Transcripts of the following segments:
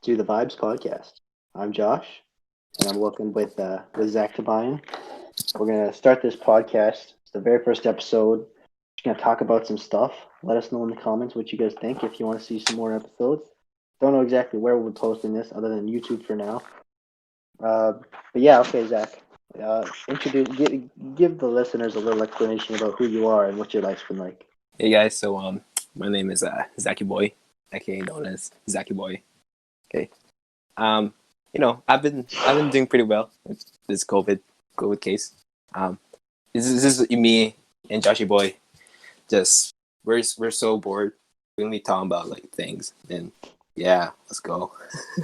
to the Vibes Podcast. I'm Josh, and I'm working with Zach Tobian. We're gonna start this podcast. It's the very first episode. Just gonna talk about some stuff. Let us know in the comments what you guys think. If you want to see some more episodes, don't know exactly where we'll be posting this, other than YouTube for now. But yeah, okay, Zach. Give the listeners a little explanation about who you are and what your life's been like. Hey guys, my name is Zachy Boy, aka known as Zachy Boy. Okay. Um, I've been doing pretty well with this COVID case. Um, this is me and Joshy Boy. Just we're so bored. We only talking about like things, and yeah, let's go.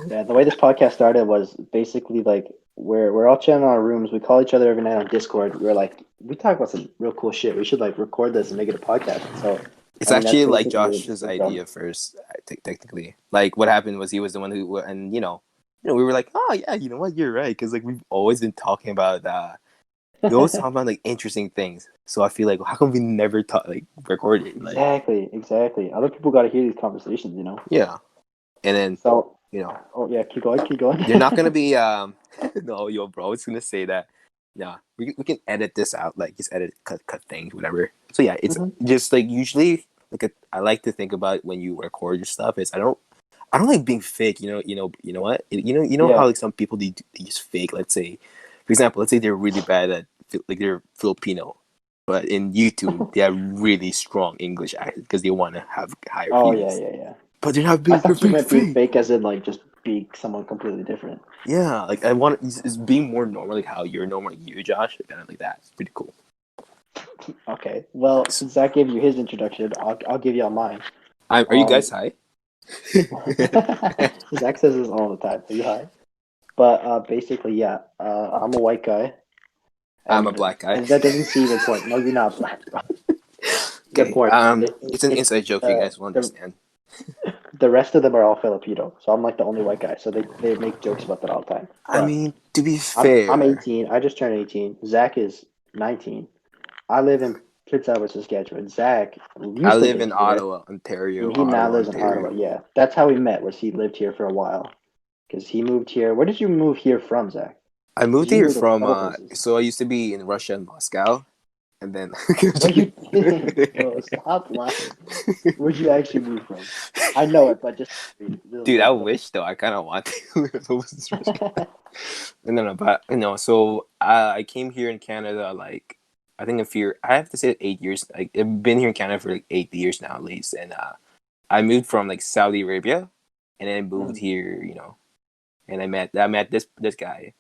Yeah, the way this podcast started was basically like we're all chilling in our rooms. We call each other every night on Discord. We're like, we talk about some real cool shit. We should like record this and make it a podcast. So It's I mean, that's actually like basically what Josh's we've done. idea first, technically. Like what happened was he was the one who, and we were like, oh yeah, you know what, you're right, because like we've always been talking about we always talk about like interesting things. So I feel like how come we never record it? Like Exactly. Other people got to hear these conversations, you know. yeah, and then So, you know oh yeah, keep going. they're not gonna be no yo bro, I was gonna say that yeah we can edit this out, like just edit cut things whatever. So yeah, it's Mhm. just like usually I like to think about when you record your stuff is I don't like being fake. You know what? You know how Yeah. like some people they just fake. Let's say, for example, let's say they're really bad at like they're Filipino, but in YouTube they have really strong English accent because they want to have higher Oh views. yeah. But they're not I being thought you meant being fake. fake as in like just be someone completely different. Yeah, like I want is being more normal, like how you're normal, like you, Josh, kind of like that. It's pretty cool. Okay. Well, So, since Zach gave you his introduction, I'll give you all mine. are you Um, guys high? Zach says this all the time. Are you high? But basically, yeah. I'm a white guy, I'm a and black guy. and that doesn't seem important. No, you're not black. Good Okay. point. It's an It's inside joke. You guys will the understand. the rest of them are all Filipino, so I'm like the only white guy. So they make jokes about that all the time. I But mean, to be I'm fair, 18. I just turned 18. Zach is 19. I live in Prince Edward, Saskatchewan. Zach I used to live live in here, Ottawa, Ontario, and he now Ottawa, lives in Ottawa. Ontario. Yeah, that's how we met. Was he lived here for a while? Because he moved here. Where did you move here from, Zach? I Because moved you here moved a from couple places. so I used to be in Russia and Moscow, and then No, you didn't, bro. Stop lying. Where'd you actually move from? I know it, but just dude, I the wish though. I kind of want to. No, but so I came here in Canada like I think I have to say 8 years. Like I've been here in Canada for like 8 years now at least, and I moved from like Saudi Arabia, and then I moved Mhm. here, and I met this guy.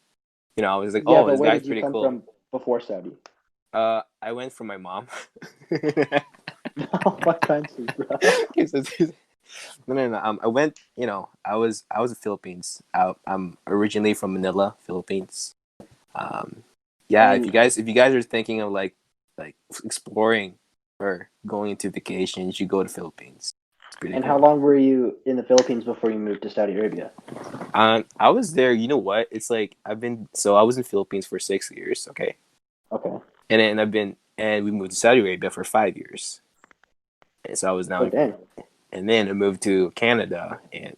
I was like, Yeah, oh, but this where guy's did you pretty come cool. from before Saudi? I went for my mom. What country, bro? Okay, no. I went. I was in Philippines. I'm originally from Manila, Philippines. Um, yeah. If And you guys are thinking of like exploring or going into vacation, you should go to Philippines. It's pretty and how cool. long were you in the Philippines before you moved to Saudi Arabia? I was there. You know what? It's like I was in Philippines for 6 years. Okay, Okay. and then we moved to Saudi Arabia for 5 years. And so I was Oh, now, dang. and then I moved to Canada, and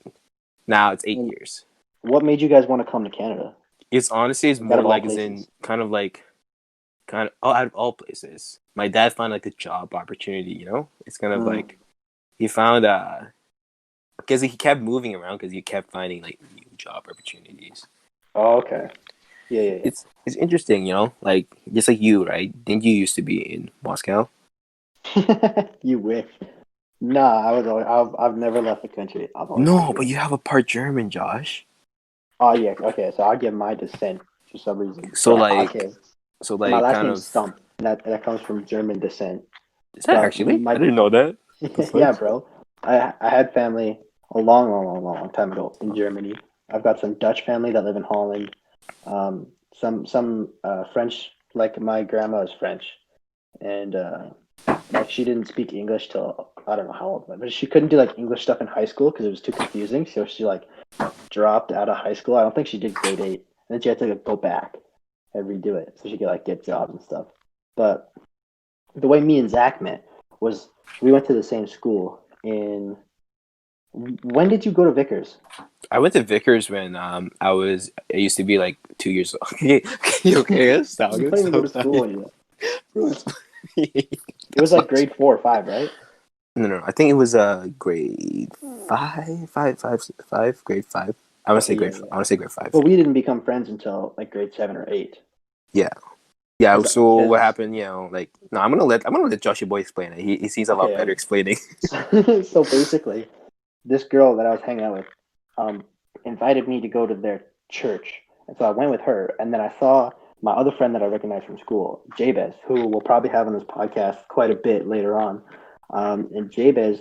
now it's eight And years. what made you guys want to come to Canada? It's honestly, it's Like out more of all like as in places. kind of out of all places. My dad found like a job opportunity. It's kind of Mm. like he found because he kept moving around because he kept finding like new job opportunities. Oh, okay. Yeah. It's interesting, like just like you, right? Didn't you used to be in Moscow? You wish. Nah, I've never left the country. I've always been No, but here. you have a part German, Josh. Oh yeah, okay. So I'll give my descent for some reason. So So like, okay, so my like, last kind name's of. Stump. That comes from German descent. Is that But actually? I my didn't know that. What the fuck? yeah, bro. I had family a long time ago in Germany. I've got some Dutch family that live in Holland. Some French. Like my grandma is French, and like she didn't speak English till I don't know how old, but she couldn't do like English stuff in high school because it was too confusing. So she like dropped out of high school. I don't think she did grade 8, and then she had to like, go back and redo it so she could like get jobs and stuff. But the way me and Zach met was we went to the same school in When did you go to Vickers? I went to Vickers when I used to be like 2 years old. Okay, stop, You didn't even go to stop. school yet. Bro, It was like grade 4 or 5, right? No. I think it was grade grade five. I want to Okay, say yeah, grade. yeah. I want to say grade five. But we didn't become friends until like grade 7 or 8. Yeah, yeah. Because So what happened? Like, no, I'm gonna let Joshy Boy explain it. He seems a lot better okay. explaining. So basically, this girl that I was hanging out with um, invited me to go to their church. And so I went with her. And then I saw my other friend that I recognized from school, Jabez, who we'll probably have on this podcast quite a bit later on. And Jabez,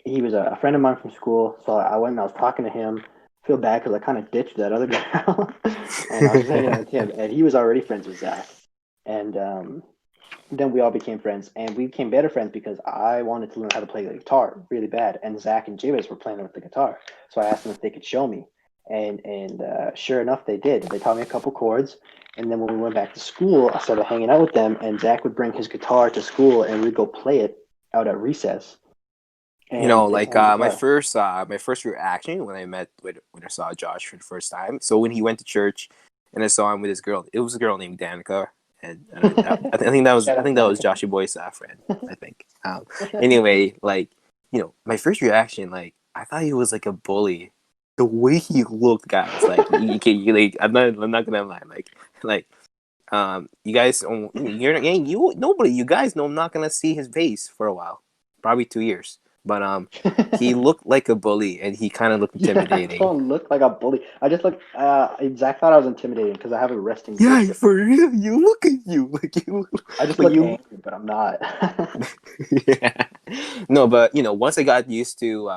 he was a friend of mine from school. So I went and I was talking to him. I feel bad because I kind of ditched that other girl. And I was just hanging out with him. And he was already friends with Zach. And then we all became friends, and we became better friends because I wanted to learn how to play the guitar really bad, and Zach and Jabez were playing with the guitar. So I asked them if they could show me, and sure enough, they did. They taught me a couple chords, and then when we went back to school, I started hanging out with them, and Zach would bring his guitar to school, and we'd go play it out at recess. And they Like taught me my guitar. first reaction when I saw Josh for the first time. So when he went to church, and I saw him with this girl, it was a girl named Danica, and I think that was Shout out Danica. Joshy Boy's friend. I think. Anyway, like my first reaction, like I thought he was like a bully. The way he looked, guys, like like I'm not gonna lie, like you guys, nobody, you guys know I'm not gonna see his face for a while, probably 2 years. But he looked like a bully, and he kind of looked Yeah, I intimidating. don't look like a bully. I just look. Zach thought I was intimidating because I have a resting bitch Yeah, face. for real. You look at you I just like look you. angry, but I'm not. Yeah. No, but once I got used to,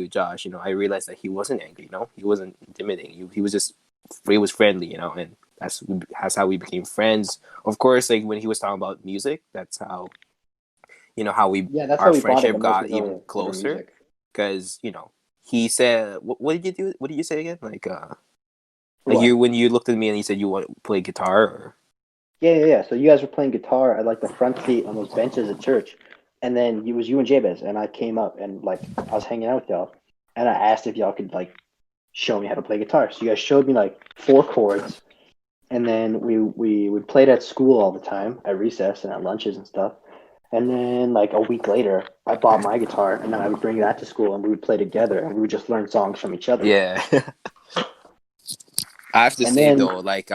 Josh, I realized that he wasn't angry. He wasn't intimidating. He was friendly. And that's how we became friends. Of course, like when he was talking about music, that's how Yeah, that's how our we bonded friendship the most got was even over closer. music. Because he said, what did you do? What did you say again? Like What? you when you looked at me and you said you want to play guitar, or Yeah. So you guys were playing guitar at like the front seat on those benches at church, and then it was you and Jabez, and I came up and like I was hanging out with y'all, and I asked if y'all could like show me how to play guitar. So you guys showed me like 4 chords, and then we played at school all the time at recess and at lunches and stuff. And then like a week later, I bought my guitar, and then I would bring that to school, and we would play together, and we would just learn songs from each other. yeah. I have to And say then though, like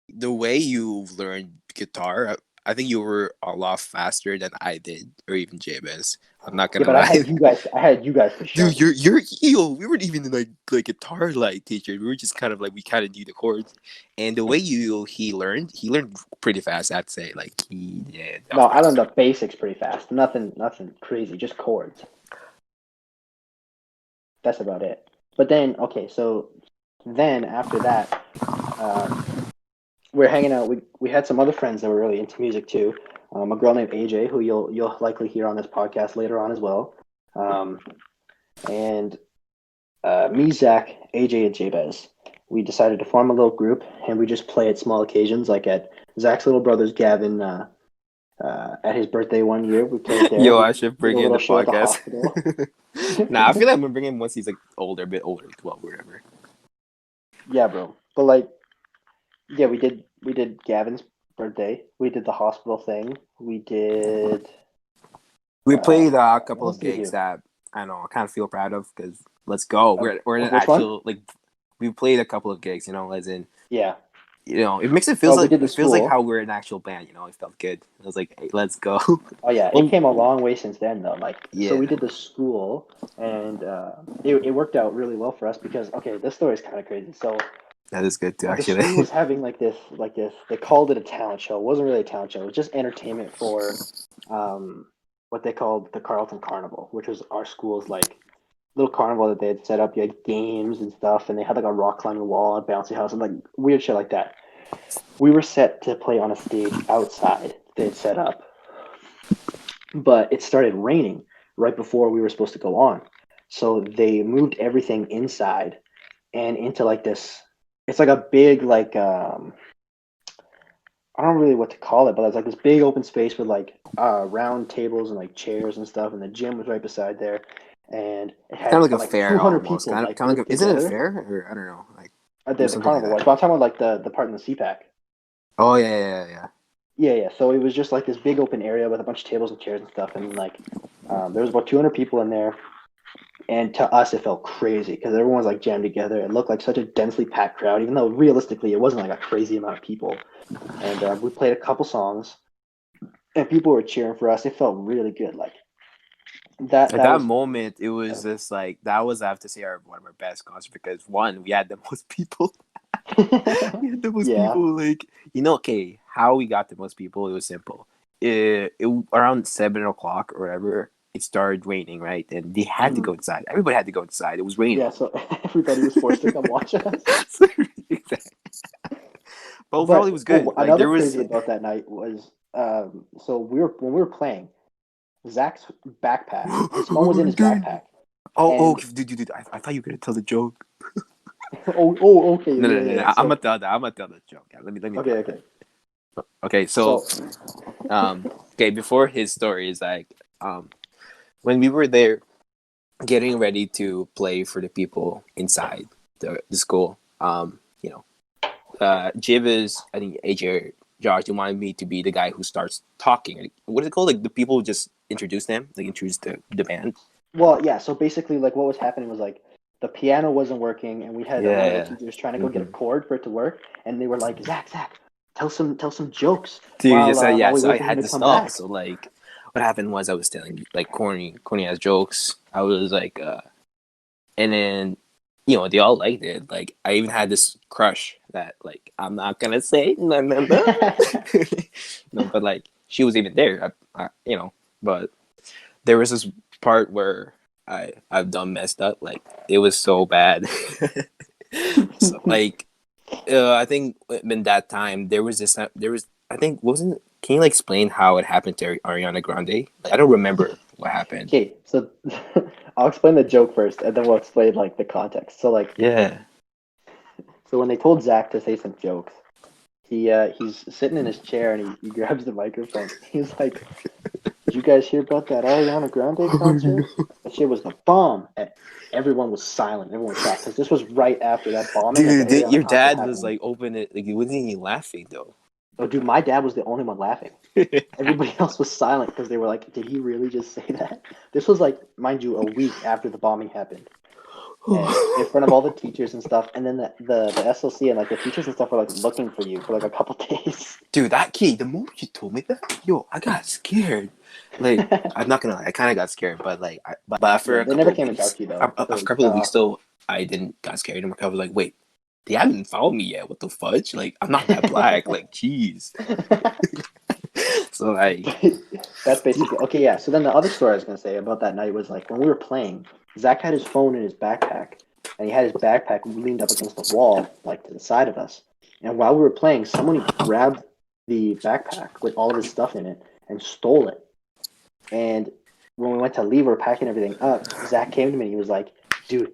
the way you learned guitar, I think you were a lot faster than I did, or even Jabez. I'm not yeah, gonna but I lie. had you guys. I had you guys to show Dude, me. we weren't even like guitar like teacher. We were just kind of like we kind of knew the chords, and the way he learned pretty fast. I'd say like he did. That No, was I pretty. learned the basics pretty fast. Nothing crazy, just chords. That's about it. But then, okay, so then after that, um, we're hanging out. We had some other friends that were really into music too. A girl named AJ, who you'll likely hear on this podcast later on as well. Um, and me, Zach, AJ, and Jabez. We decided to form a little group, and we just play at small occasions, like at Zach's little brother's Gavin. At his birthday one year, we played there. Yo, We I should did bring a in little the show at the podcast. hospital. Nah, I feel like I'm gonna bring him once he's like older, a bit older, 12 or whatever. Yeah, bro. But like, yeah, we did Gavin's birthday. We did the hospital thing. We did. We played a What couple else of did we gigs do? that I don't know. I kind of feel proud of because let's go. We're in an Which one? actual like we played a couple of gigs. As in Yeah. it makes Well, we did the it feels like how school. we're an actual band. It felt good. I was like, hey, let's go. Oh yeah, it Well, came a long way since then though. Like, so we yeah, did the school, and it worked out really well for us because okay, this story is kind of crazy. So that is good too, the actually. school was having like this. They called it a talent show. It wasn't really a talent show. It was just entertainment for what they called the Carleton Carnival, which was our school's like little carnival that they had set up. You had games and stuff, and they had like a rock climbing wall, a bouncy house, and like weird shit like that. We were set to play on a stage outside they had set up, but it started raining right before we were supposed to go on. So they moved everything inside and into like this. It's like a big like I don't really know what to call it, but it's like this big open space with like round tables and like chairs and stuff, and the gym was right beside there. and it Kind had of like a like fair 200 almost. people like Kind of like grouped isn't it together. fair or I don't know. Like it The was something like carnival was, that. but I'm talking about like the part in the CPAC. Oh yeah. Yeah, yeah. So it was just like this big open area with a bunch of tables and chairs and stuff, and like there was about 200 people in there. And to us, it felt crazy because everyone was like jammed together. It looked like such a densely packed crowd, even though realistically it wasn't like a crazy amount of people. And we played a couple songs, and people were cheering for us. It felt really good. Like that. At That that was. moment, it was just like that was I have to say one of our best concerts because one, we had the most people. We had the most Yeah. people. Like okay, how we got the most people? It was simple. It around 7 o'clock or whatever. It started raining, right? And they had to Mhm. go inside. Everybody had to go inside. It was raining. Yeah. So everybody was forced to come watch us. So, exactly. But overall, it But was good. Like another there was. crazy about that night was so when we were playing, Zach's backpack, his phone was in his backpack, Oh, and dude, I thought you were gonna tell the joke. okay, No. yeah. I'm So gonna tell that. I'm gonna tell the joke. Yeah, let me tell okay. that. Okay, so So okay, before his story is like, when we were there getting ready to play for the people inside the school, Jiv is I think AJ or Josh, they wanted me to be the guy who starts talking. Like, what is it called? Like the people who just introduce them, like introduce the band. well, yeah. So basically, like what was happening was like the piano wasn't working, and we had one of the Yeah. teachers trying to go get a Mm-hmm. chord for it to work, and they were like, Zach, tell some jokes Dude, yes, while yeah. we So I wait for him had to to come stop. back. So like, what happened was I was telling like corny ass jokes. I was like, and then they all liked it. Like I even had this crush that like I'm not gonna say no. No, but like she was even there. But there was this part where I've done messed up. Like it was so bad. So like I think in that time there was I think wasn't can you like explain how it happened to Ariana Grande? Like I don't remember what happened. Okay, so I'll explain the joke first, and then we'll explain like the context. So like, Yeah. so when they told Zach to say some jokes, he's sitting in his chair and he grabs the microphone. He's like, "Did you guys hear about that Ariana Grande Oh concert? no. That shit was the bomb." And everyone was silent. Everyone was shocked because this was right after that bombing at the Dude, Ariana your concert dad was happened. like open it like he wasn't even laughing though. Oh, dude, my dad was the only one laughing. Everybody else was silent because they were like, "Did he really just say that?" This was like, mind you, a week after the bombing happened, and in front of all the teachers and stuff. And then the SLC and like the teachers and stuff were like looking for you for like a couple days. Dude, that key, the moment you told me that, yo, I got scared. Like, I'm not gonna lie, I kind of got scared, but like, but after Yeah, a they couple never of came and weeks, talked to you though. a So couple of weeks though, I didn't got scared. And I was like, wait, they haven't found me yet. What the fudge? Like, I'm not that black. Like, jeez. So like, that's basically okay. Yeah. So then the other story I was gonna say about that night was like when we were playing, Zach had his phone in his backpack, and he had his backpack leaned up against the wall, like to the side of us. And while we were playing, someone grabbed the backpack with all of his stuff in it and stole it. And when we went to leave, we are packing everything up. Zach came to me and he was like, "Dude, do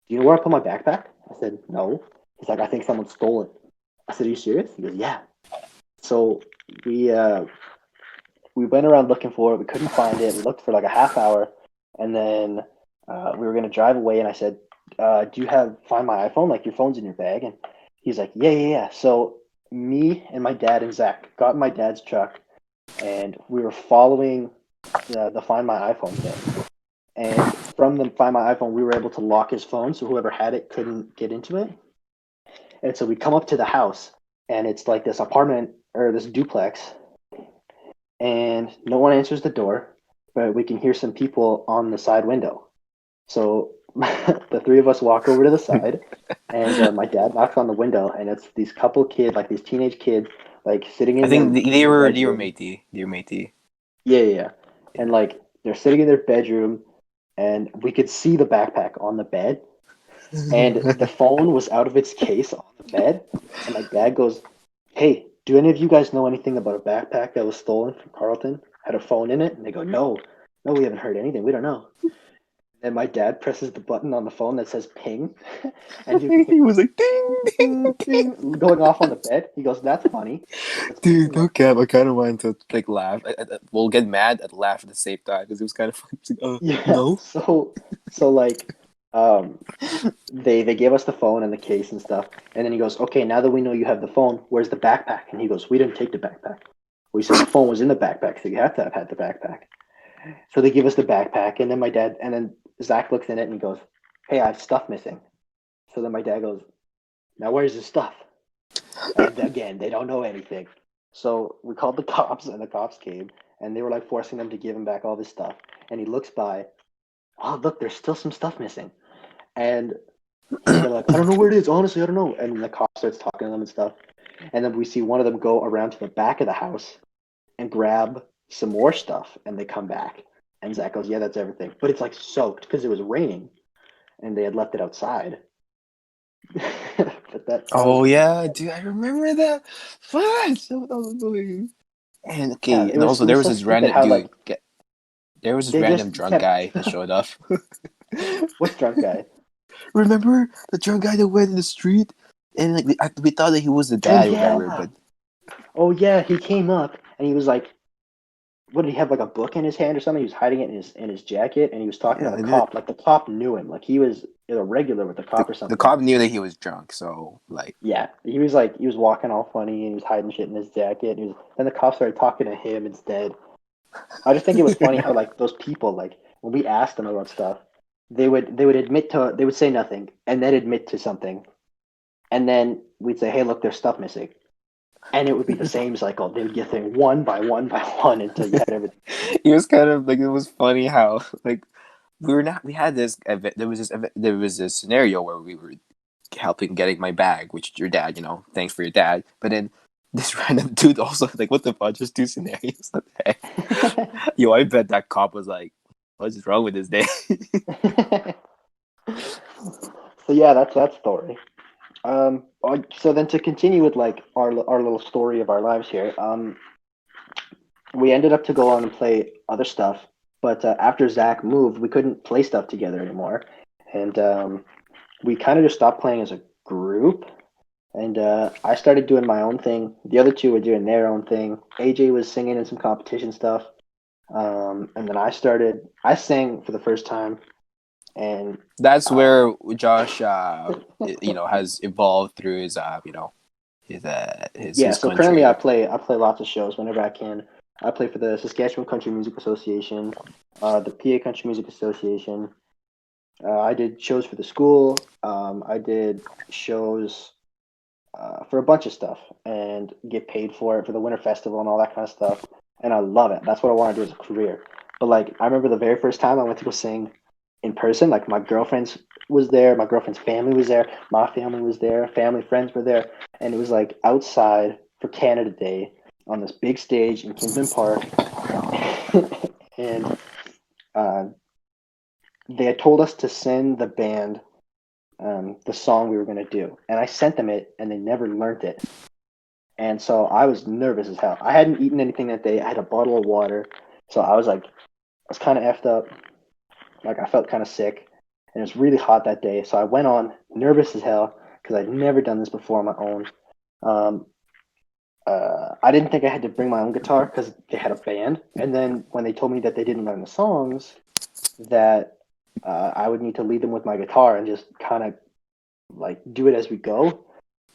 you know where I put my backpack?" I said, "No." He's like, "I think someone stole it." I said, "Are you serious?" He goes, "Yeah." So we uh, we went around looking for it. We couldn't find it. We looked for like a half hour, and then we were gonna drive away. And I said, "Do you have Find My iPhone? Like your phone's in your bag?" And he's like, "Yeah." So me and my dad and Zach got in my dad's truck, and we were following the Find My iPhone thing. And from the Find My iPhone, we were able to lock his phone, so whoever had it couldn't get into it. And so we come up to the house, and it's like this apartment or this duplex, and no one answers the door, but we can hear some people on the side window. So the three of us walk over to the side, and my dad knocks on the window, and it's these couple kids, like these teenage kids, like sitting I in think their they were bedroom. matey, they were matey. Yeah. And like they're sitting in their bedroom, and we could see the backpack on the bed, and the phone was out of its case on the bed. And my dad goes, "Hey, do any of you guys know anything about a backpack that was stolen from Carlton? Had a phone in it?" And they go, "No, we haven't heard anything. We don't know." And my dad presses the button on the phone that says ping, and you can hear He was like, ding, ding, ding, ding. ding, going off on the bed. He goes, "That's funny." It's Dude, pinging no up. cap. I kind of wanted to like laugh. We'll get mad and laugh at the same time because it was kind of fun. It's like, Yeah. no. So like, um, they gave us the phone and the case and stuff, and then he goes, "Okay, now that we know you have the phone, where's the backpack?" And he goes, "We didn't take the backpack. We said the phone was in the backpack, so you have to have had the backpack." So they give us the backpack, and then my dad, and then Zach looks in it and he goes, "Hey, I have stuff missing." So then my dad goes, "Now where's the stuff?" And again, they don't know anything. So we called the cops, and the cops came, and they were like forcing them to give him back all this stuff. And he looks by, oh look, there's still some stuff missing. And they're like, "I don't know where it is. Honestly, I don't know." And the cop starts talking to them and stuff. And then we see one of them go around to the back of the house and grab some more stuff, and they come back. And Zach goes, "Yeah, that's everything." But it's like soaked because it was raining, and they had left it outside. But that was Oh pretty yeah, bad. dude, I remember that. What? So that was annoying. And Yeah, okay, and also it there was was so this stupid random how dude. like There was this they random just drunk kept. guy that showed up. Which drunk guy? Remember the drunk guy that went in the street, and like we thought that he was the Oh dad or whatever, yeah, but oh yeah. He came up and he was like, "What did he have? Like a book in his hand or something?" He was hiding it in his jacket, and he was talking to yeah, the and then cop. Like the cop knew him. Like he was a regular with the cop or the something. cop knew that he was drunk, so like Yeah, he was like he was walking all funny and he was hiding shit in his jacket. And then the cops started talking to him instead. I just think it was funny how like those people like when we asked them about stuff, they would admit to they would say nothing and then admit to something, and then we'd say, "Hey, look, there's stuff missing," and it would be the same cycle. They would get things one by one by one until you had everything. it was kind of like it was funny how like we had this event there was this scenario where we were helping getting my bag, which your dad, thanks for your dad, but then this random dude also like what the fuck, just two scenarios. What the heck? Yo, I bet that cop was like, what's wrong with this day? So yeah, that's that story. So then to continue with like our little story of our lives here, we ended up to go on and play other stuff, but after Zach moved, we couldn't play stuff together anymore, and we kind of just stopped playing as a group. And I started doing my own thing. The other two were doing their own thing. AJ was singing in some competition stuff, and then I sang for the first time, and That's um, where Josh, has evolved through his, yeah. his So currently, country. I play lots of shows whenever I can. I play for the Saskatchewan Country Music Association, the PA Country Music Association. I did shows for the school. I did shows for a bunch of stuff and get paid for it for the Winter Festival and all that kind of stuff. And I love it. That's what I want to do as a career. But like, I remember the very first time I went to go sing in person. Like my girlfriend's was there, my girlfriend's family was there, my family was there, family friends were there, and it was like outside for Canada Day on this big stage in Kinsman Park, and uh, they had told us to send the band the song we were going to do, and I sent them it, and they never learned it. And so I was nervous as hell. I hadn't eaten anything that day. I had a bottle of water. So I was like, I was kind of effed up. Like I felt kind of sick. And it was really hot that day. So I went on nervous as hell because I'd never done this before on my own. Um, I didn't think I had to bring my own guitar because they had a band. And then when they told me that they didn't learn the songs, that I would need to lead them with my guitar and just kind of like do it as we go,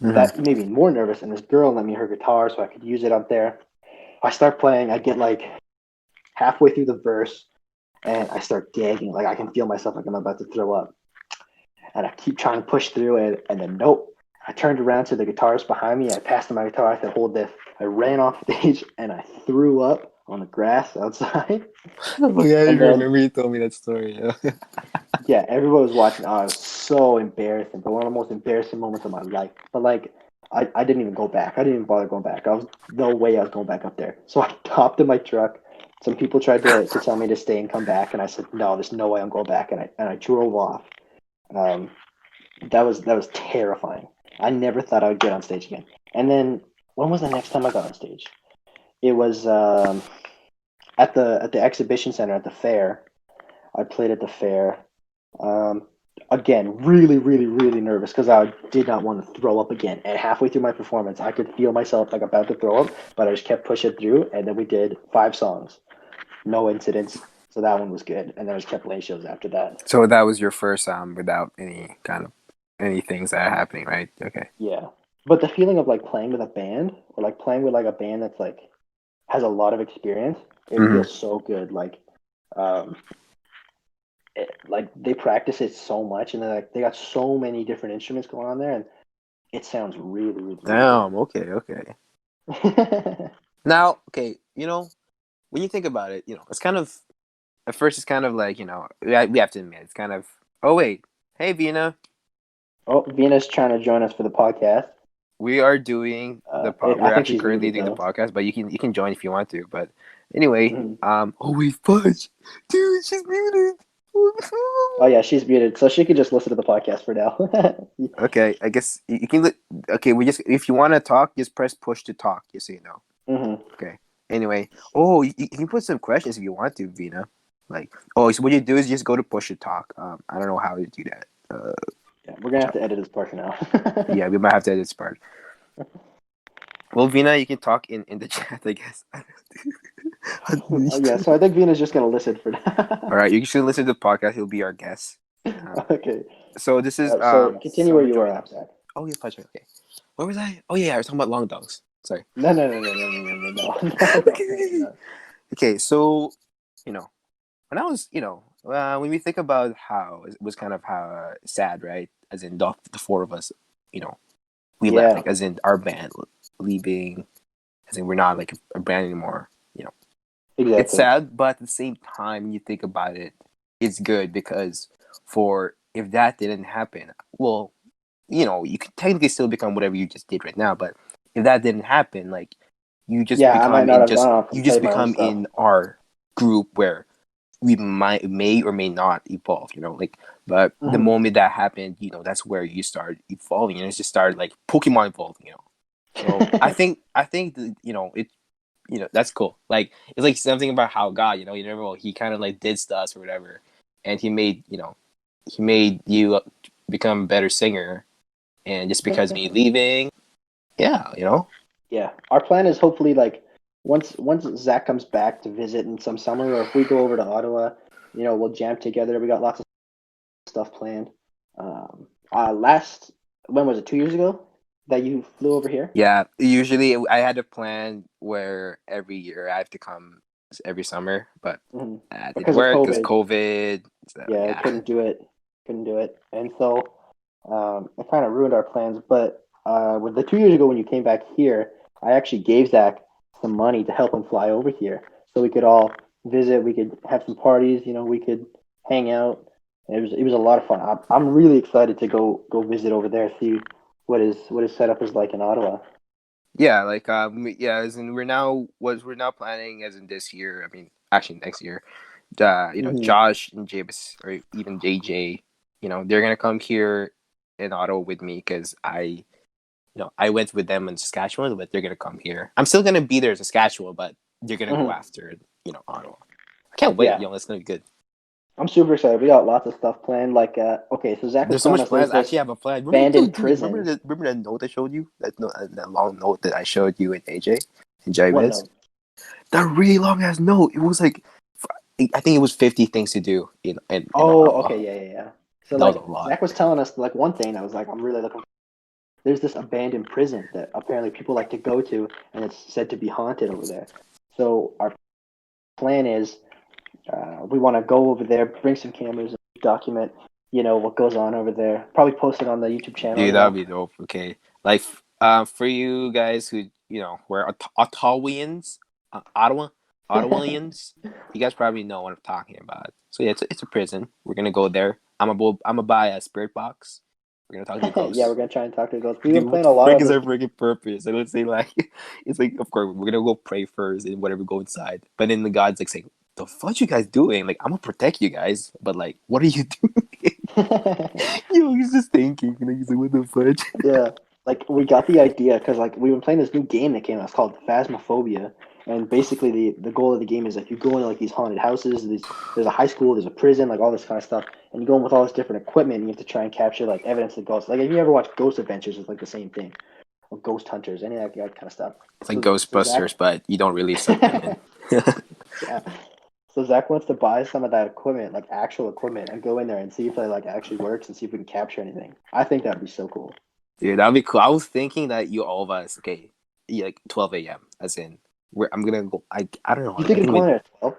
that Mm-hmm. made me more nervous. And this girl lent me her guitar so I could use it up there. I start playing, I get like halfway through the verse, and I start gagging. Like I can feel myself like I'm about to throw up. And I keep trying to push through it, and then nope. I turned around to the guitarist behind me. I passed him my guitar. I said, "Hold this." I ran off stage and I threw up on the grass outside. Oh yeah, I And then, remember you told me that story. Yeah. yeah, everybody was watching. Oh, it was so embarrassing, but one of the most embarrassing moments of my life. But like, I didn't even go back. I didn't even bother going back. I was no way I was going back up there. So I hopped in my truck. Some people tried to tell me to stay and come back, and I said, "No, there's no way I'm going back." And I drove off. Um, that was terrifying. I never thought I would get on stage again. And then when was the next time I got on stage? It was at the exhibition center at the fair. I played at the fair. Again, really, really, really nervous because I did not want to throw up again. And halfway through my performance, I could feel myself like about to throw up, but I just kept pushing through. And then we did 5 songs, no incidents. So that one was good. And then I just kept playing shows after that. So that was your first without any kind of any things that are happening, right? Okay. Yeah. But the feeling of like playing with a band or like playing with like a band that's like has a lot of experience, it Mm-hmm. feels so good. Um, like they practice it so much, and they got so many different instruments going on there, and it sounds really, really, really Damn. Okay. Okay. good. Now, okay. When you think about it, it's kind of at first it's kind of like we have to admit it's kind of. Oh wait. Hey, Vina. Oh, Venus trying to join us for the podcast. We are doing the I we're think actually she's currently muted doing the though. podcast, but you can join if you want to. But anyway, Mhm. oh wait, fudge, dude, she's muted. Oh yeah, she's muted, so she could just listen to the podcast for now. Okay, I guess you can. Okay, we just if you want to talk, just press push to talk. Just so you know. hmm Okay. Anyway, oh, you can put some questions if you want to, Vina. Like, oh, so what you do is just go to push to talk. I don't know how to do that. Yeah, we're gonna have to edit this part for now. Yeah, we might have to edit this part. Well, Vina, you can talk in the chat, I guess. Yeah, so I think Venus just gonna listen for All now. right, you should listen to the podcast. He'll be our guest. Okay, So this is so continue where someone you were joined at, us. Zach. Oh yeah, Patrick. Okay, where was I? Oh yeah, I was talking about long dogs. Sorry. No, no, no, no, no, no, no, no, no, no, Okay, no, no. okay. So you know, when I was, when we think about how it was kind of how sad, right? As in the four of us, you know, we left, Yeah, like as in our band leaving, as in we're not like a band anymore. It's exactly. sad, but at the same time, when you think about it, it's good because for if that didn't happen, well, you could technically still become whatever you just did right now, but if that didn't happen, like Yeah, I might not have gone off you and just played my own become stuff. in our group where we may or may not evolve, like but the Mhm. moment that happened, that's where you start evolving and it just started like Pokemon evolving. So I think it that's cool. Like it's like something about how God, you never know, he kind of like did stuff or whatever, and he made you become a better singer, and just because me leaving, yeah. Yeah, our plan is hopefully like once Zach comes back to visit in some summer, or if we go over to Ottawa, we'll jam together. We got lots of stuff planned. Last when was it? 2 years ago that you flew over here. Yeah, usually I had a plan where every year I have to come every summer, but hmm that didn't Because of work because COVID. COVID. So Yeah, yeah, couldn't do it, and so it kind of ruined our plans. But with the 2 years ago when you came back here, I actually gave Zach some money to help him fly over here, so we could all visit. We could have some parties. We could hang out. It was a lot of fun. I'm really excited to go visit over there, see what his setup is like in Ottawa. yeah, like yeah, as in we're now planning as in this year. I mean, actually next year. hmm Josh and Jibs or even JJ, they're gonna come here in Ottawa with me because I went with them in Saskatchewan, but they're gonna come here. I'm still gonna be there in Saskatchewan, but they're gonna go hmm after Ottawa. I can't wait, Yeah, it's gonna be good. I'm super excited. We got lots of stuff planned. Like, okay, so Zach was There's so telling much us there's plans. I actually this have a plan. Remember, band in dude, prison. remember that note I showed you? That long note that I showed you in AJ and What Jabez. note? That really long ass note. It was like, I think it was 50 things to do in Oh, Ottawa. okay, yeah, yeah, yeah. So That was like a lot. Zach was telling us like one thing. I was like, I'm really looking. There's this abandoned prison that apparently people like to go to, and it's said to be haunted over there. So our plan is, we want to go over there, bring some cameras, and document, what goes on over there. Probably post it on the YouTube channel. Dude, that would be dope. Okay, like for you guys who were Ottawians, Ottawa, Ottawaians, you guys probably know what I'm talking about. So yeah, it's a prison. We're gonna go there. I'm gonna buy a spirit box. We're gonna talk to the Yeah, we're ghosts. gonna try and talk to the ghosts. We've Dude, been what playing the a lot frick of is this. our freaking purpose? And let's say like, it's like of course we're gonna go pray first and whatever go inside. But then the God's like saying, "The fuck you guys doing? Like I'm gonna protect you guys, but like what are you doing?" He's just thinking. He's like, "What the fuck?" Yeah, like we got the idea because like we've been playing this new game that came out. It's called Phasmophobia, And basically, the goal of the game is like you go into like these haunted houses. There's a high school, there's a prison, like all this kind of stuff, and you go in with all this different equipment, and you have to try and capture like evidence of ghosts. Like if you ever watch Ghost Adventures, it's like the same thing, or Ghost Hunters, any of that kind of stuff. It's like So Zach, Ghostbusters, but you don't really suck them in. yeah. So Zach wants to buy some of that equipment, like actual equipment, and go in there and see if it like actually works and see if we can capture anything. I think that'd be so cool. Dude, that'd be cool. I was thinking that you all of us, okay, yeah, like 12 a.m. as in, I'm gonna go. I don't know. You I think it's think calling it at 12?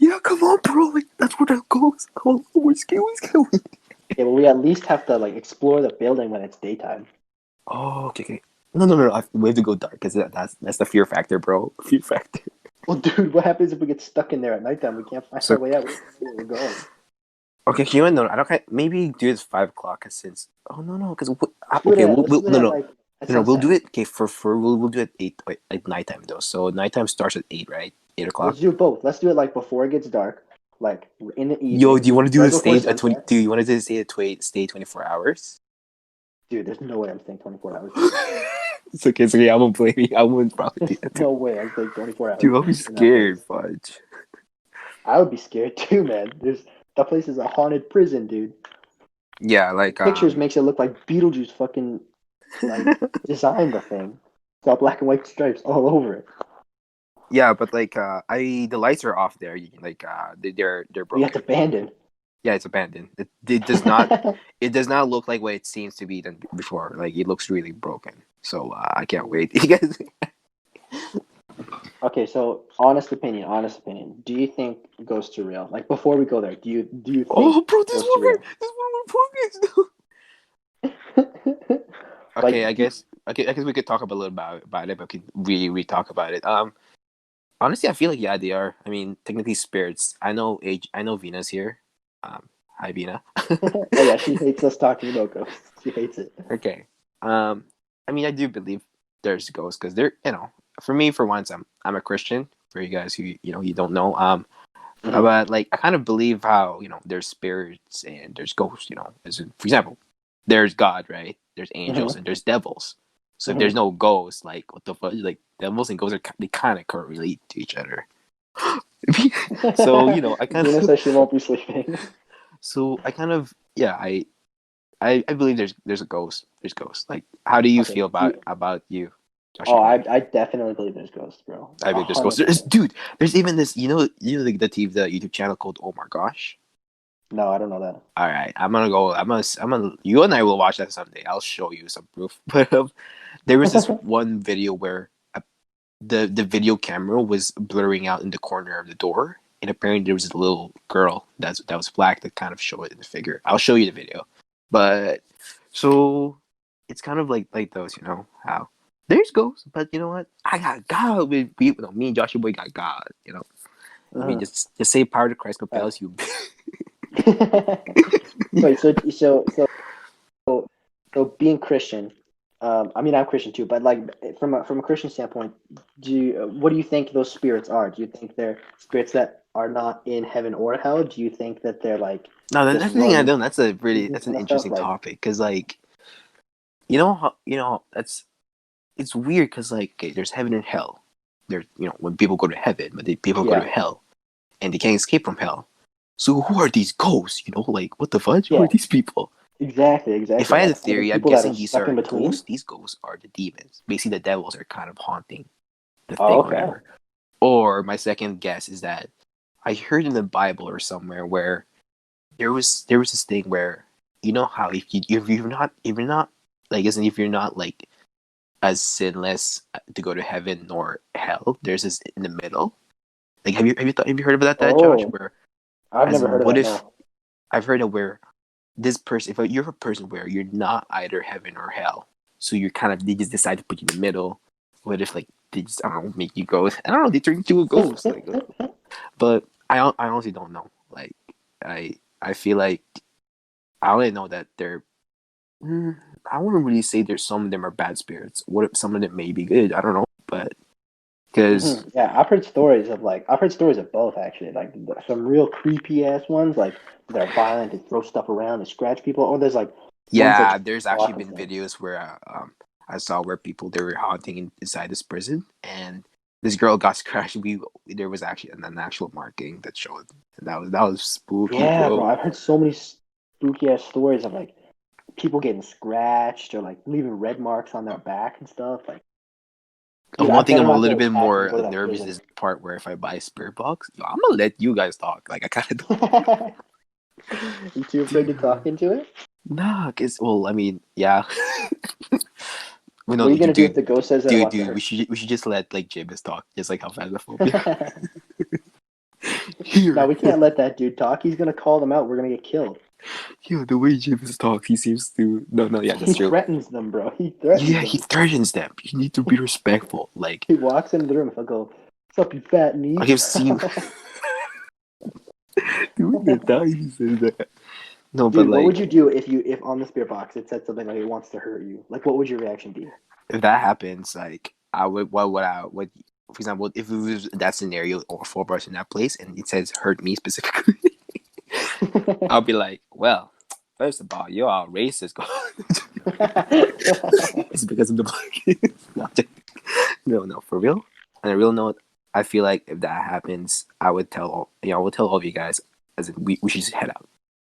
yeah, come on, bro. Like that's where that goes. Oh, where's going? Yeah, but we at least have to like explore the building when it's daytime. Oh, okay. No. We have to go dark because that's the fear factor, bro. Fear factor. Well, dude, what happens if we get stuck in there at nighttime? We can't find So our way out. Where we're going. okay, you know, I don't. Maybe do it 5 o'clock since. Oh no, because Let's do it okay, at, let's do it no at no like at no, we'll sunset. do it. Okay, we'll do it 8 at nighttime though. So nighttime starts at 8, right? 8 o'clock. Let's do both. Let's do it like before it gets dark, like in the Yo, evening, do you want to do right a before stage at 20? sunset. Do you want to do stay 24 hours? Dude, there's no way I'm staying 24 hours. It's okay. I won't blame you. I wouldn't probably do There's that. no way I'm staying 24 hours Dude, I'll be in that place. scared, fudge. I would be scared too, man. That place is a haunted prison, dude. Yeah, like Pictures makes it look like Beetlejuice fucking like designed the thing. It's got black and white stripes all over it. yeah, but like the lights are off there. Like they're Yeah, it's broken. abandoned. Yeah, it's abandoned. It does not look like what it seems to be than before. Like it looks really broken. So I can't wait. You guys. Okay, so honest opinion. Do you think ghosts are real? Like before we go there, do you think Oh, bro, ghosts are real? this one we're progress. Okay, Like, I guess we could talk a little about it, but we could really talk about it. Honestly, I feel like yeah, they are. I mean, technically spirits. I know Venus here. Hi Vina. oh yeah, she hates us talking about ghosts. She hates it. Okay. I mean, I do believe there's ghosts because they're, for me, for once, I'm a Christian. For you guys who you don't know, Mhm. but like I kind of believe how there's spirits and there's ghosts. As in, for example, there's God, right? There's angels Mhm. and there's devils. So if there's Mhm. no ghosts, like what the fuck? Like devils and ghosts they kind of can't relate to each other. So I kind Venus of says she won't be sleeping. yeah I believe there's a ghost. There's ghosts. Like, how do you Okay. feel about you, Joshua Oh, boy? I definitely believe there's ghosts, bro. I believe there's ghosts. 100%. Dude. There's even this. The YouTube channel called Oh My Gosh. No, I don't know that. All right, I'm gonna go. I'm gonna. You and I will watch that someday. I'll show you some proof. But there was this one video where the video camera was blurring out in the corner of the door, and apparently there was a little girl that was black that kind of showed it in the figure. I'll show you the video. But so it's kind of like those, how there's ghosts, but you know what? I got God. Me and Joshua Boy got God. I mean, Mhm. just say power to Christ Facts. compels you. Wait, so being Christian, I mean I'm Christian too, but like from a Christian standpoint, what do you think those spirits are? Do you think they're spirits that are not in heaven or hell? Do you think that they're like No, just that's the thing I running don't. That's an kind of stuff? interesting Like, topic because that's it's weird because like okay, there's heaven and hell. There's when people go to heaven, but people go to yeah, hell and they can't escape from hell. So who are these ghosts? Like what the fudge? Who are yeah, these people? If exactly. I had a Like, are the theory, I'm people that are guessing these stuck in are between? ghosts. These ghosts are the demons. Basically, the devils are kind of haunting the Oh, thing or okay. whatever. Or my second guess is that I heard in the Bible or somewhere where there was this thing where how if you're not like isn't if you're not like as sinless to go to heaven nor hell, there's this in the middle. Like have you heard about that Josh? Oh, Where I've as never in heard of what that. if No. I've heard of where this person if you're a person where you're not either heaven or hell, so you're kind of they just decide to put you in the middle. What if like they just I don't know make you go I don't know they turn into a ghost like but I honestly don't know like I feel like I only know that they're. I wouldn't really say there's some of them are bad spirits. What if some of them may be good? I don't know, but because Yeah, I've heard stories of both actually. Like some real creepy ass ones, like that are violent, they throw stuff around, they scratch people. Or there's like ones that yeah, just there's actually walk and been stuff. videos where I saw where people they were haunting inside this prison, and this girl got scratched. There was actually an actual marking that showed. And that was spooky, Yeah, bro. bro. I've heard so many spooky ass stories of like people getting scratched or like leaving red marks on their back and stuff. Like, dude, I One thing better I'm a not get little bit attacked and more go to that nervous prison. is the part where if I buy a spirit box, I'm gonna let you guys talk. Like I kind of You too afraid to talk dude. into it? Nah, cause well, I mean, yeah. We What know, are you gonna do if dude, the ghost says that it wants to dude. We hurt should we should just let like Jabez talk, just like how you? phasmophobia. Here, No, we can't let that dude talk. He's gonna call them out. We're gonna get killed. yo, the way Jabez talks, he seems to. No, yeah, He that's true. threatens them, bro. He threatens Yeah, he them. threatens them. You need to be respectful. Like, He walks into the room. He'll go, "What's up, you fat I knee?" have seen. Dude, the time he says that. No, but Dude, what would like, you do if on the spirit box it said something like it wants to hurt you? Like, what would your reaction be? if that happens, like, I would. What would I? What? For example, if it was that scenario or four bars in that place and it says hurt me specifically, I'll be like, well, first of all, you're all racist. It's because of the black. No, for real. On a real note, I feel like if that happens, I would I will tell all of you guys, as in we should just head out.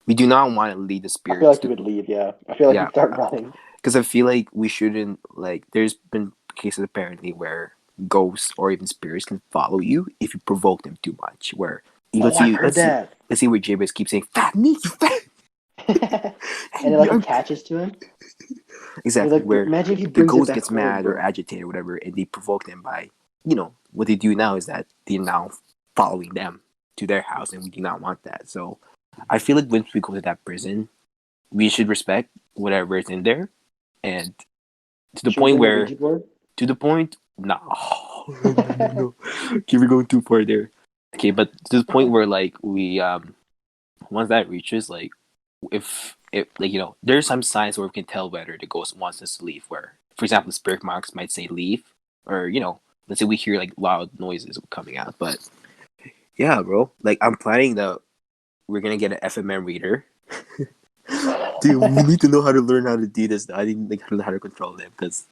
We do not want to lead the I feel spirits like you to, would leave. Yeah, I feel like yeah, you'd start running. because I feel like we shouldn't like. There's been cases apparently where ghosts or even spirits can follow you if you provoke them too much. Where Oh, I've heard that. let's see where Jabez keeps saying fat meat, you fat. And it like attaches to him. He Exactly, like where imagine if he the brings it ghost back gets home, mad or bro. agitated or whatever, and they provoke them by, what they do now is that they're now following them to their house, and we do not want that. So I feel like once we go to that prison, we should respect whatever is in there, and to the Should we point bring a where, Ouija board? no, no. Okay, we're going too far there. Okay, but to the point where like we once that reaches like if like there's some signs where we can tell whether the ghost wants us to leave, where for example the spirit marks might say leave, or let's say we hear like loud noises coming out. But yeah, bro, like I'm planning we're gonna get an FMM reader. Dude, we need to know how to learn how to do this. I didn't like how to control them because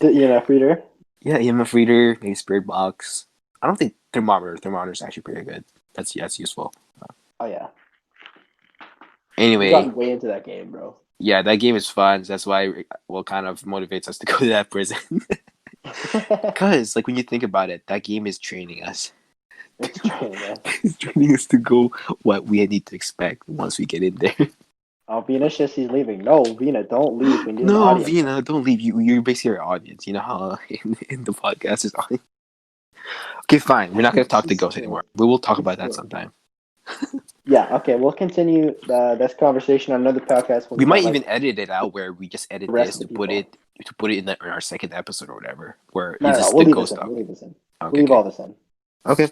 Reader. yeah, EMF reader, maybe spirit box. I don't think thermometer is actually pretty good. That's useful. Oh yeah, we've Anyway, gotten way into that game, bro. yeah, that game is fun. That's why what kind of motivates us to go to that prison. Because, like, when you think about it, that game is training us. It's training us. It's training us to go what we need to expect once we get in there. Oh, Vina says he's leaving. No, Vina, don't leave. We need an No, audience. Vina, don't leave. You're basically our audience. You know how in the podcast is on. Okay, fine. We're not going to talk to It's ghosts true. anymore. We will talk It's about that true. sometime. Yeah. Okay. We'll continue this conversation on another podcast when We we got might like even edit it out where we just the edit rest this of the to put people. it in our second episode or whatever, where No, it's no, no. just We'll the leave this ghost in. We'll talking. leave this in. Okay, We'll leave all this in. okay.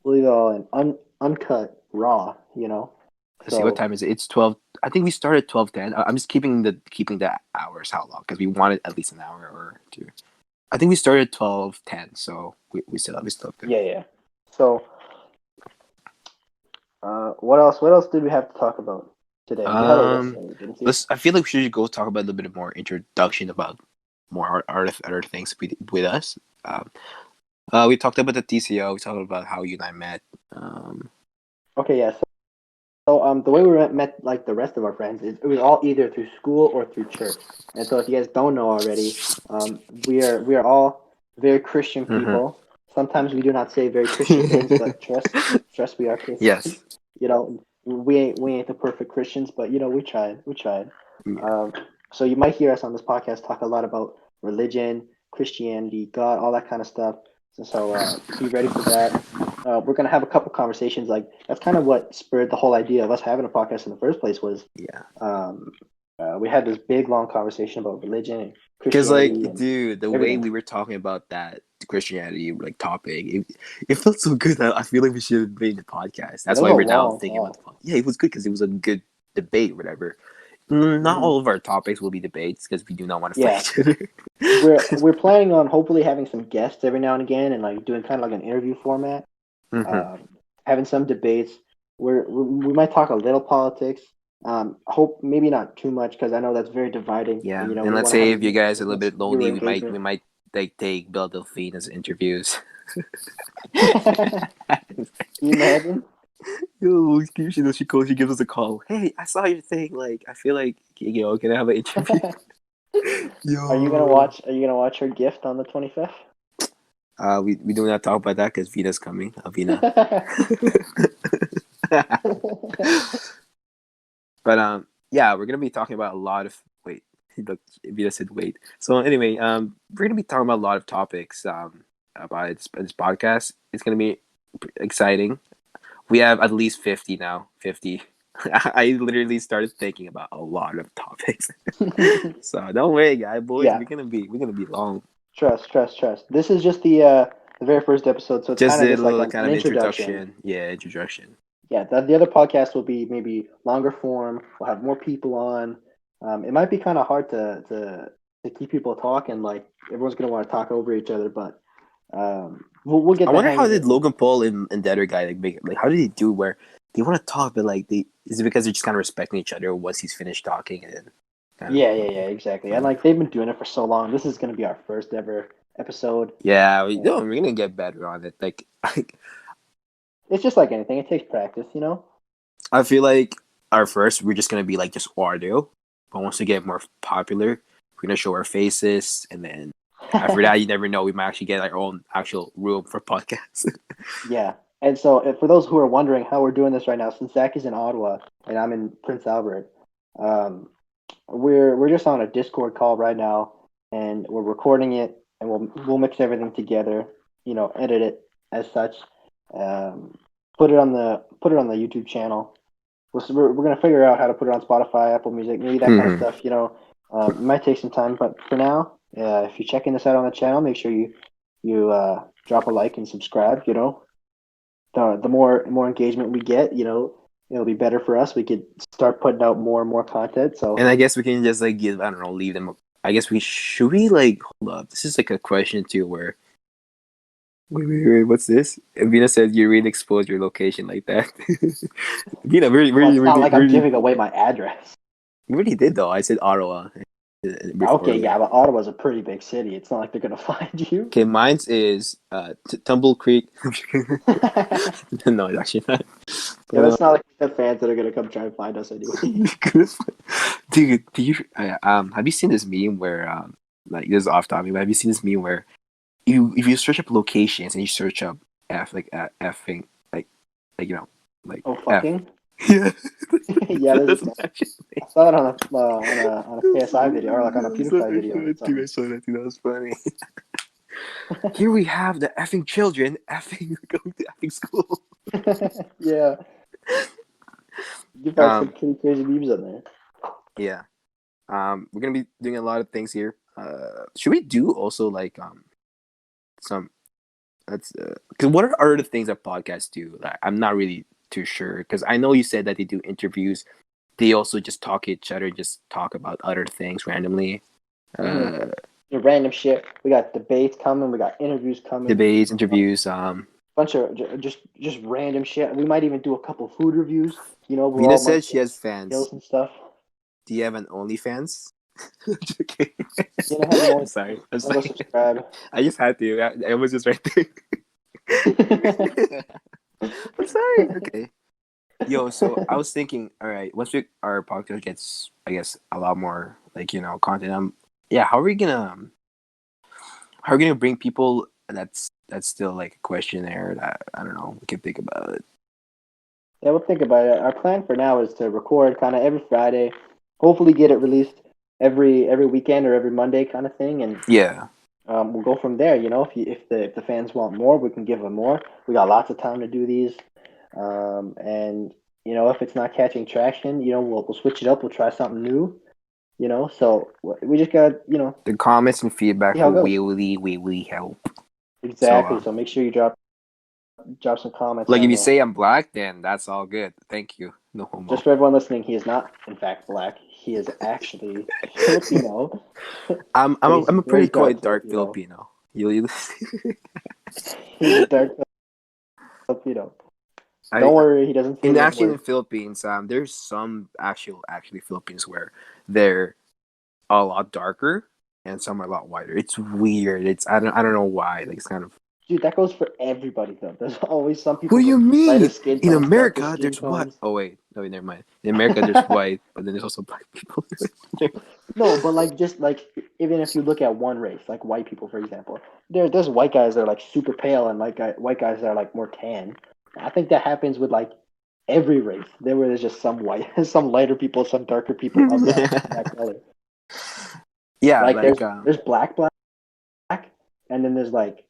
We'll leave it all in. Uncut, raw. Let's see, what time is it? It's 12. I think we started 12:10. I'm just keeping the hours how long because we wanted at least an hour or two. I think we started 12:10, so we still have good. Yeah. So, what else? What else did we have to talk about today? You had a list, didn't you? I feel like we should go talk about a little bit more introduction about more other things with us. We talked about the TCO. We talked about how you and I met. Okay, yeah. So, the way we met like the rest of our friends, it was all either through school or through church. And so, if you guys don't know already, we are all very Christian Mm-hmm. people. Sometimes we do not say very Christian things, but trust, we are Christians. Yes. We ain't the perfect Christians, but we tried. We tried. Yeah. So you might hear us on this podcast talk a lot about religion, Christianity, God, all that kind of stuff. So be ready for that. We're gonna have a couple conversations. Like that's kind of what spurred the whole idea of us having a podcast in the first place. Was Yeah. we had this big long conversation about religion and Because, Christianity like, and dude, the way everything. we were talking about that Christianity like topic, it felt so good that I feel like we should have made the podcast. It That's was why a we're now long thinking about talk. the podcast. Yeah, it was good because it was a good debate, whatever. Not all of our topics will be debates because we do not want to fight each other. We're planning on hopefully having some guests every now and again and like doing kind of like an interview format. Mm-hmm. Having some debates. We might talk a little politics. Hope maybe not too much because I know that's very dividing. Yeah, We and let's want to have say as if you guys are as a little much bit viewer lonely, we engagement. might like take Belle Delphine as interviews. Can you imagine? Yo, she calls, she gives us a call. Hey, I saw your thing. Like, I feel like can I have an interview? Are you gonna Yo, watch? Are you gonna watch her gift on the 25th? we do not talk about that because Vina's coming. Vina. But yeah, we're gonna be talking about a lot of wait. Look, Vina said wait. So anyway, we're gonna be talking about a lot of topics about this podcast. It's gonna be exciting. We have at least 50 now. 50. I literally started thinking about a lot of topics. So don't worry, guys, boys. Yeah, we're gonna be long. trust. This is just the very first episode, so it's Just kind of a just like little an kind of introduction. introduction. Yeah, introduction. Yeah, the other podcast will be maybe longer form. We'll have more people on. It might be kind of hard to keep people talking. Like everyone's gonna want to talk over each other, but we'll get I the wonder hang how of did it. Logan Paul and the other guy like make like how did he do where they want to talk but like they is it because they're just kind of respecting each other once he's finished talking and then kind of Yeah, exactly. And like they've been doing it for so long. This is gonna be our first ever episode. yeah And we're gonna get better on it like it's just like anything. It takes practice, you know. I feel like our first we're just gonna be like just audio but once we get more popular we're gonna show our faces and then after that you never know we might actually get our own actual room for podcasts. Yeah. And so, for those who are wondering how we're doing this right now, since Zach is in Ottawa and I'm in Prince Albert, um, we're just on a Discord call right now, and we're recording it, and we'll mix everything together, you know, edit it as such, um, put it on the YouTube channel. We're gonna figure out how to put it on Spotify, Apple Music, maybe that kind of Mm-hmm. stuff. You know, it might take some time, but for now, if you're checking this out on the channel, make sure you drop a like and subscribe. You know, the more engagement we get, you know, it'll be better for us. We could start putting out more and more content. So And I guess we can just like give I don't know leave them. I guess we should we like hold up. This is like a question too where wait, what's this? Vina said you really exposed your location like that. Vina, well, it's not like I'm where, giving away my address. you really did though. I said Ottawa before Okay, yeah, earlier. but Ottawa's a pretty big city. It's not like they're gonna find you. Okay, mine's is Tumble Creek. Yeah, No, it's actually not. but But it's not like we have fans that are gonna come try and find us anyway. dude, do you have you seen this meme where like this is off topic, but have you seen this meme where you if you search up locations and you search up F like effing like you know like Oh, F. fucking. Yeah. Yeah, That's my actual I saw that on a KSI video or like on a name. PewDiePie video or I something. saw that too. That was funny. Here we have the effing children effing going to effing school. Yeah, you find some Um, pretty crazy memes on there. yeah. We're gonna be doing a lot of things here. Should we do also like some that's because what are other things that podcasts do? Like, I'm not really too sure because I know you said that they do interviews. They also just talk to each other, just talk about other things randomly. Mm-hmm. Uh, Random shit. We got debates coming. We got interviews coming. debates, interviews. Bunch of just random shit. We might even do a couple food reviews. You know, we're Vina all said munching she has meals fans. and stuff. Do you have an OnlyFans? Okay. You know, has an I'm only. sorry. I'm Wanna go sorry. subscribe? I just had to. I was just right there. I'm sorry. Okay. Yo, so I was thinking, all right, once our podcast gets, I guess, a lot more like content. Yeah, how are we gonna bring people? That's still like a question there that I don't know. We can think about it. Yeah, we'll think about it. Our plan for now is to record kind of every Friday. Hopefully, get it released every weekend or every Monday kind of thing, and Yeah, we'll go from there. You know, if the fans want more, we can give them more. We got lots of time to do these, and you know, if it's not catching traction, you know, we'll switch it up. We'll try something new. You know, so we just got the comments and see feedback how it will goes. really help. So, Exactly. So make sure you drop some comments like if down you there. say I'm black, then that's all good. Thank you. No Just homo. for everyone listening, he is not, in fact, black. He is actually Filipino, but I'm a very pretty quite dark dark Filipino. Filipino. You He's a dark Filipino. I Don't worry, he doesn't say in the N actually in word. the Philippines, there's some actually Philippines where they're a lot darker, and some are a lot whiter. It's weird. I don't know why. Like it's kind of. Dude, that goes for everybody though. There's always some What people do you with lighter mean? skin In tones, darker America, skin there's what? tones. Oh wait, no, never mind. In America, there's white, but then there's also black people. No, but like just like even if you look at one race, like white people for example, there's white guys that are like super pale and like white guys that are like more tan. I think that happens with like every race. There's just some white, some lighter people, some darker people of that color. Yeah, Like like there's black, and then there's like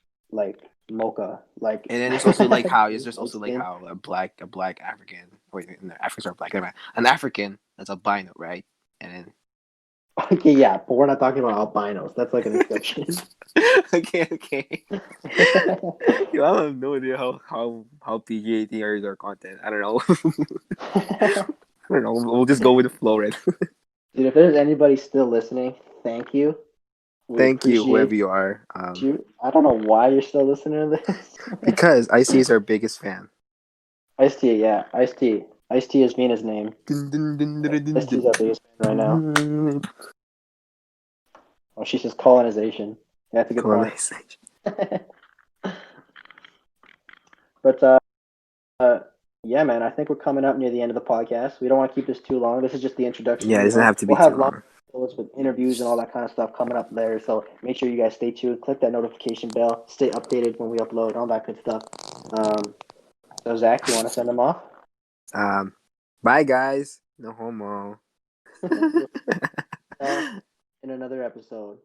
mocha, like and then it's also like how it's there's just light also like skin. how a black African. Wait, no, Africans are black. Never mind. An African that's albino, right? And Okay, yeah, but we're not talking about albinos. That's like an exception. then okay. Yo, I have no idea how PG-18 is our content. I don't know. I don't know. We'll just go with the flow, right? Dude, if there's anybody still listening, thank you. We Thank you, whoever appreciate you are. you. I don't know why you're still listening to this. Because IC is our biggest fan. Ice T, yeah, Ice T. Ice T is Mina's name. Ice T's our biggest fan right now. Oh, she says colonization. That's a good part. Colonization. But yeah, man, I think we're coming up near the end of the podcast. We don't want to keep this too long. This is just the introduction. Yeah, it doesn't have to be We'll too have long long. episodes with interviews and all that kind of stuff coming up there. So make sure you guys stay tuned. Click that notification bell. Stay updated when we upload. All that good stuff. So Zach, you want to send them off? Bye guys. No homo. In another episode.